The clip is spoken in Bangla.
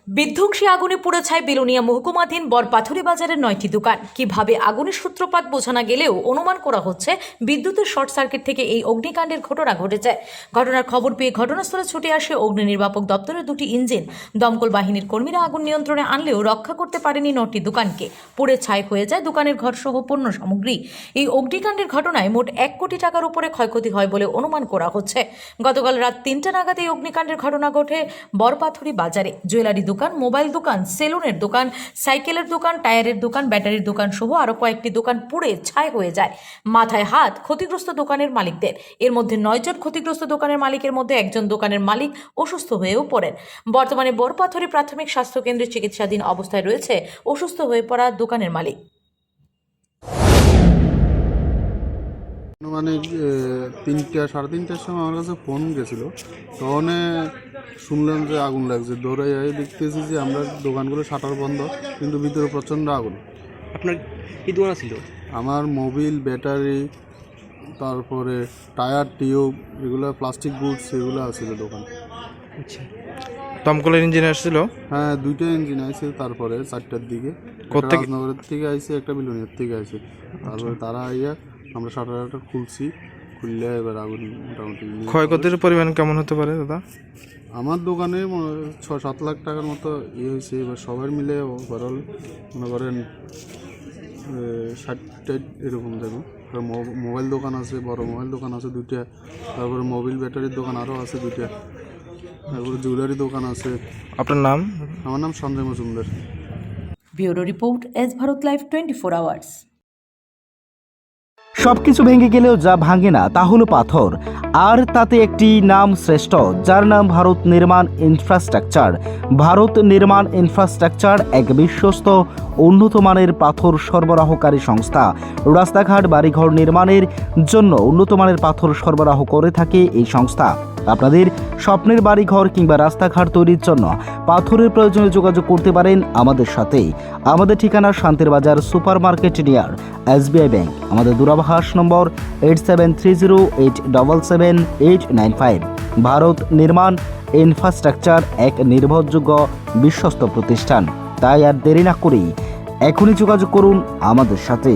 বিধ্বংসী আগুনে পুড়ে ছাই বিলোনিয়া মহকুমাধীন বরপাথুরি বাজারের 9টি দোকান। কিভাবে আগুনের সূত্রপাত বোঝা না গেলেও অনুমান করা হচ্ছে বিদ্যুতের শর্ট সার্কিট থেকে এই অগ্নিকাণ্ডের ঘটনা ঘটেছে। ঘটনার খবর পেয়ে ঘটনাস্থলে ছুটে আসে অগ্নি নির্বাপক দপ্তরের 2টি ইঞ্জিন। দমকল বাহিনীর কর্মীরা আগুন নিয়ন্ত্রণে আনলেও রক্ষা করতে পারেনি 9টি দোকানকে। পুড়ে ছাই হয়ে যায় দোকানের ঘরসহ পণ্য সামগ্রী। এই অগ্নিকাণ্ডের ঘটনায় মোট 1 কোটি টাকার উপরে ক্ষয়ক্ষতি হয় বলে অনুমান করা হচ্ছে। গতকাল রাত 3টা নাগাদ এই অগ্নিকাণ্ডের ঘটনা ঘটে বরপাথুরি বাজারে। জুয়েলারি দোকান, মোবাইল দোকান, সেলুনের দোকান, সাইকেলের দোকান, টায়ারের দোকান, ব্যাটারির দোকান সহ আরো কয়েকটি দোকান পুড়ে ছাই হয়ে যায়। মাথায় হাত ক্ষতিগ্রস্ত দোকানের মালিকদের। এর মধ্যে 9 জন ক্ষতিগ্রস্ত দোকানের মালিকের মধ্যে একজন দোকানের মালিক অসুস্থ হয়েও পড়েন। বর্তমানে বরপাথুরি প্রাথমিক স্বাস্থ্য কেন্দ্রে চিকিৎসাধীন অবস্থায় রয়েছে অসুস্থ হয়ে পড়া দোকানের মালিক। মানে 3টা সাড়ে 3টার সময় আমার কাছে ফোন গেছিল, তখন শুনলাম যে আগুন লাগছে। দৌড়ে যাই দেখতেছি যে আমরা দোকানগুলো শাটার বন্ধ, কিন্তু ভিতরে প্রচণ্ড আগুন। আপনার কি দোকান ছিল? আমার মোবিল, ব্যাটারি, তারপরে টায়ার, টিউব, এগুলো প্লাস্টিক গুডস, এগুলো আছিল দোকান। আচ্ছা, দমকলের ইঞ্জিন আসছিল? হ্যাঁ, 2টা ইঞ্জিন আইছে। তারপরে 4টার দিকে রাজনগরের থেকে আইছে, একটা বিলুনিয়ার থেকে আইছে। তারপরে তারা আইয়া আমরা শাটার খুলছি, খুললে এবার আগুন মোটামুটি। ক্ষয়ক্ষতির পরিমাণ কেমন হতে পারে দাদা? আমার দোকানে 6-7 লাখ টাকার মতো হয়েছে। এবার সবাই মিলে ওভারঅল মনে করেন 60-টাই এরকম যাবে। মোবাইল দোকান আছে, বড় মোবাইল দোকান আছে 2টা, তারপরে মোবিল ব্যাটারির দোকান আরও আছে 2টা, তারপরে জুয়েলারি দোকান আছে। আপনার নাম? আমার নাম Sanjay Majumdar. Bureau report, S Bharat live 24 hours. সবকিছু ভেঙে গেলেও যা ভাঙে না তা হলো পাথর, আর তাতে একটি নাম শ্রেষ্ঠ, যার নাম ভারত নির্মাণ ইনফ্রাস্ট্রাকচার। ভারত নির্মাণ ইনফ্রাস্ট্রাকচার এক বিশ্বস্ত উন্নত মানের পাথর সরবরাহকারী সংস্থা। রাস্তাঘাট, বাড়িঘর নির্মাণের জন্য উন্নত মানের পাথর সরবরাহ করে থাকে এই সংস্থা। আপনাদের স্বপ্নের বাড়িঘর কিংবা রাস্তাঘাট তৈরির জন্য পাথরের প্রয়োজনে যোগাযোগ করতে পারেন আমাদের সাথে। আমাদের ঠিকানা শান্তির বাজার super market near SBI bank. আমাদের দূরভাষ নম্বর 8730877895। ভারত নির্মাণ ইনফ্রাস্ট্রাকচার এক নির্ভরযোগ্য বিশ্বস্ত প্রতিষ্ঠান। তাই আর দেরি না করেই এখনই যোগাযোগ করুন আমাদের সাথে।